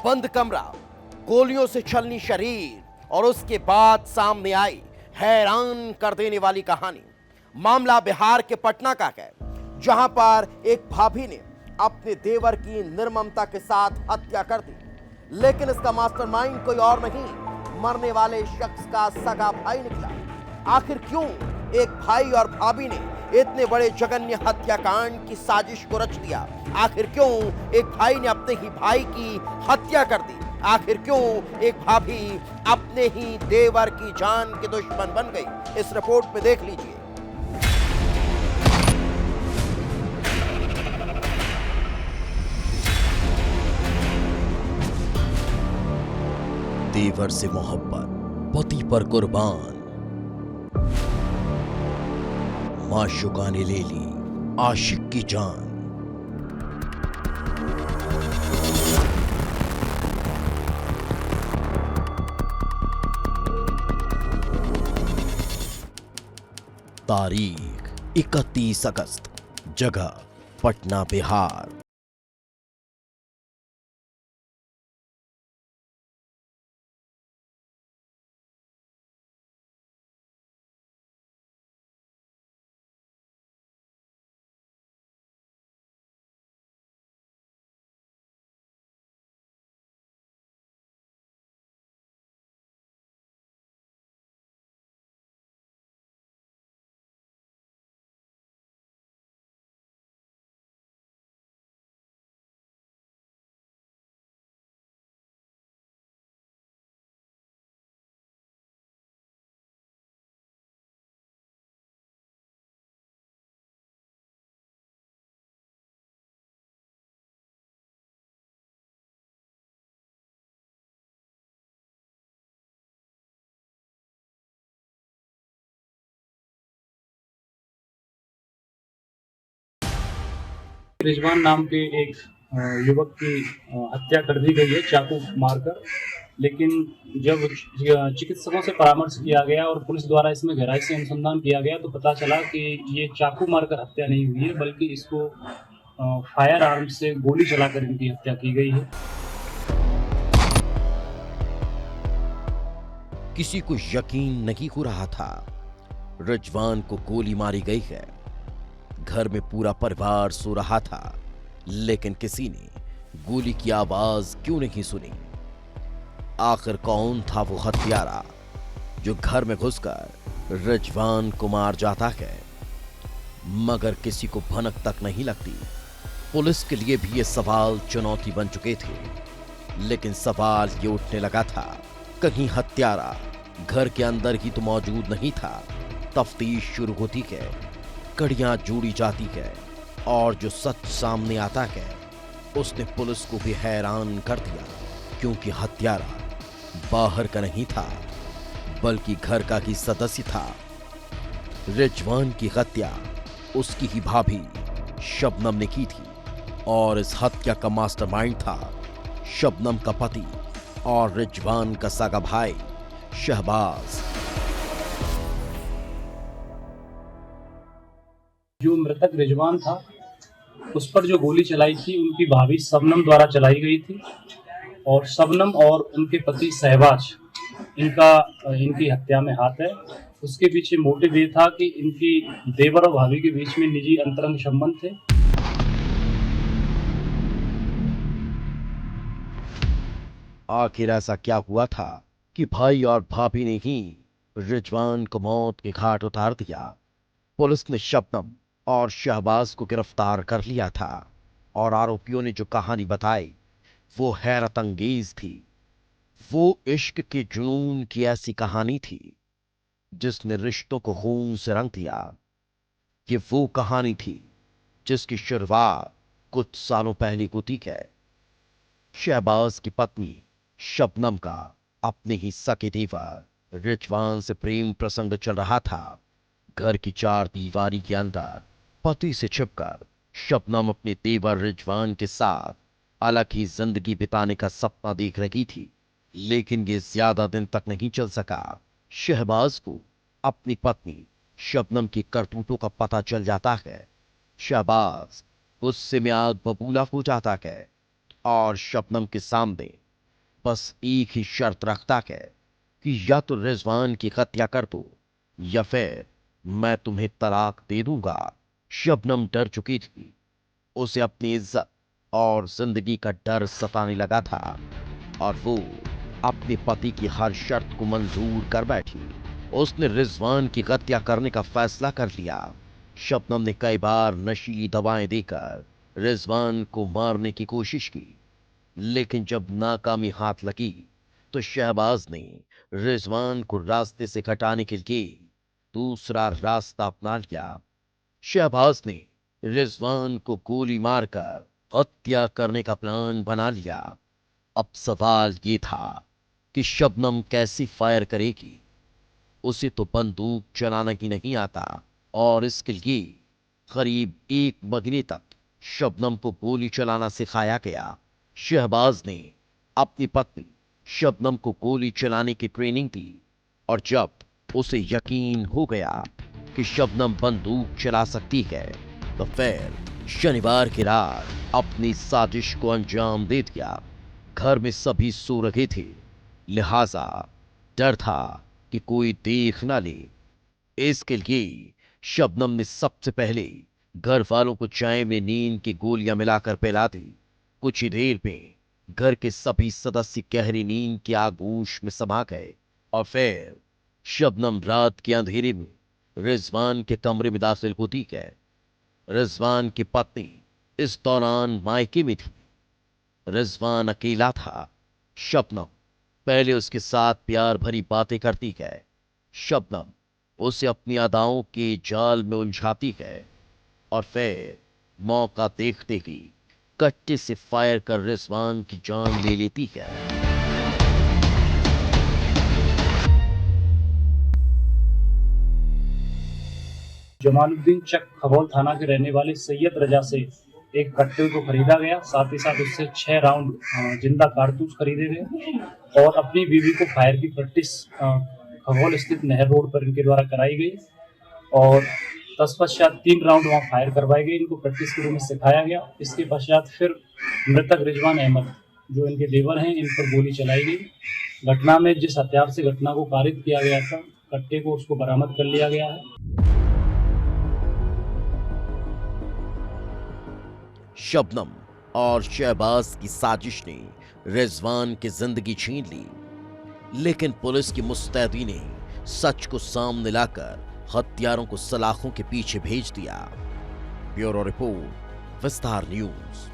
बंद कमरा, गोलियों से छलनी शरीर और उसके बाद सामने आई हैरान कर देने वाली कहानी। मामला बिहार के पटना का है, जहां पर एक भाभी ने अपने देवर की निर्ममता के साथ हत्या कर दी। लेकिन इसका मास्टरमाइंड कोई और नहीं, मरने वाले शख्स का सगा भाई निकला। आखिर क्यों एक भाई और भाभी ने इतने बड़े जघन्य हत्याकांड की साजिश को रच दिया? आखिर क्यों एक भाई ने अपने ही भाई की हत्या कर दी? आखिर क्यों एक भाभी अपने ही देवर की जान के दुश्मन बन गई? इस रिपोर्ट में देख लीजिए। देवर से मोहब्बत, पति पर कुर्बान, माशुका ने ले ली आशिक की जान। तारीख 31 अगस्त, जगह पटना बिहार। रिजवान नाम के एक युवक की हत्या कर दी गई है चाकू मारकर। लेकिन जब चिकित्सकों से परामर्श किया गया और पुलिस द्वारा इसमें गहराई से अनुसंधान किया गया तो पता चला कि ये चाकू मारकर हत्या नहीं हुई है, बल्कि इसको फायर आर्म से गोली चलाकर इनकी हत्या की गई है। किसी को यकीन नहीं हो रहा था रिजवान को गोली मारी गई है। घर में पूरा परिवार सो रहा था, लेकिन किसी ने गोली की आवाज क्यों नहीं सुनी? आखिर कौन था वो हत्यारा जो घर में घुसकर रिजवान को मार जाता है? मगर किसी को भनक तक नहीं लगती। पुलिस के लिए भी ये सवाल चुनौती बन चुके थे। लेकिन सवाल ये उठने लगा था, कहीं हत्यारा घर के अंदर ही तो मौजूद नहीं था। तफ्तीश शुरू होती है, कड़ियां जोड़ी जाती है और जो सच सामने आता है उसने पुलिस को भी हैरान कर दिया, क्योंकि हत्यारा बाहर का नहीं था बल्कि घर का ही सदस्य था। रिजवान की हत्या उसकी ही भाभी शबनम ने की थी और इस हत्या का मास्टरमाइंड था शबनम का पति और रिजवान का सगा भाई शहबाज। जो मृतक रिजवान था उस पर जो गोली चलाई थी उनकी भाभी शबनम द्वारा चलाई गई थी और शबनम और उनके पति शहबाज इनकी हत्या में हाथ है। उसके पीछे मोटिव ये था कि इनकी देवर और भाभी के बीच में निजी अंतरंग संबंध थे। आखिर ऐसा क्या हुआ था कि भाई और भाभी ने ही रिजवान को मौत के घाट उतार दिया? पुलिस ने शबनम और शहबाज को गिरफ्तार कर लिया था और आरोपियों ने जो कहानी बताई वो हैरत अंगेज थी। वो इश्क के जुनून की ऐसी कहानी थी जिसने रिश्तों को खून से रंग दिया। ये वो कहानी थी जिसकी शुरुआत कुछ सालों पहले होती है। शहबाज की पत्नी शबनम का अपने ही सके देवर रिजवान से प्रेम प्रसंग चल रहा था। घर की चार दीवारी के अंदर पति से छिपकर शबनम अपने देवर रिजवान के साथ अलग ही जिंदगी बिताने का सपना देख रही थी। लेकिन ये ज्यादा दिन तक नहीं चल सका। शहबाज को अपनी पत्नी शबनम की करतूतों का पता चल जाता है। शहबाज गुस्से में आग बबूला हो जाता है और शबनम के सामने बस एक ही शर्त रखता है कि या तो रिजवान की हत्या कर दो या फिर मैं तुम्हें तलाक दे दूंगा। शबनम डर चुकी थी। उसे अपनी इज्जत और जिंदगी का डर सताने लगा था और वो अपने पति की हर शर्त को मंजूर कर बैठी। उसने रिजवान की हत्या करने का फैसला कर लिया। शबनम ने कई बार नशीली दवाएं देकर रिजवान को मारने की कोशिश की, लेकिन जब नाकामी हाथ लगी तो शहबाज ने रिजवान को रास्ते से हटाने के लिए दूसरा रास्ता अपना लिया। शहबाज ने रिजवान को गोली मारकर हत्या करने का प्लान बना लिया। अब सवाल ये था कि शबनम कैसी फायर करेगी। उसे तो बंदूक चलाना ही नहीं आता और इसके लिए करीब 1 महीने तक शबनम को गोली चलाना सिखाया गया। शहबाज ने अपनी पत्नी शबनम को गोली चलाने की ट्रेनिंग दी और जब उसे यकीन हो गया कि शबनम बंदूक चला सकती है तो फिर शनिवार की रात अपनी साजिश को अंजाम दे दिया। घर में सभी सो रहे थे, लिहाजा डर था कि कोई देख ना ले। इसके लिए शबनम ने सबसे पहले घर वालों को चाय में नींद की गोलियां मिलाकर पिला दी। कुछ ही देर में घर के सभी सदस्य गहरी नींद की आगोश में समा गए और फिर शबनम रात के अंधेरे में रिजवान के कमरे में दाखिल होती है। रिजवान की पत्नी इस दौरान मायके में थी। रिजवान अकेला था। शबनम पहले उसके साथ प्यार भरी बातें करती है। शबनम उसे अपनी अदाओं के जाल में उलझाती है और फिर मौका देखते ही कट्टे से फायर कर रिजवान की जान ले लेती है। जमालुद्दीन चक खगौल थाना के रहने वाले सैयद रजा से एक कट्टे को खरीदा गया। साथ ही साथ उससे 6 राउंड जिंदा कारतूस खरीदे गए और अपनी बीवी को फायर की प्रैक्टिस खगौल स्थित नहर रोड पर इनके द्वारा कराई गई और तत्पश्चात 3 राउंड वहाँ फायर करवाए गए। इनको प्रैक्टिस के रूप में सिखाया गया। इसके पश्चात फिर मृतक रिजवान अहमद जो इनके देवर हैं इन पर गोली चलाई गई। घटना में जिस हथियार से घटना को कारित किया गया था कट्टे को उसको बरामद कर लिया गया है। शबनम और शहबाज की साजिश ने रिजवान की जिंदगी छीन ली, लेकिन पुलिस की मुस्तैदी ने सच को सामने लाकर हत्यारों को सलाखों के पीछे भेज दिया। ब्यूरो रिपोर्ट, विस्तार न्यूज।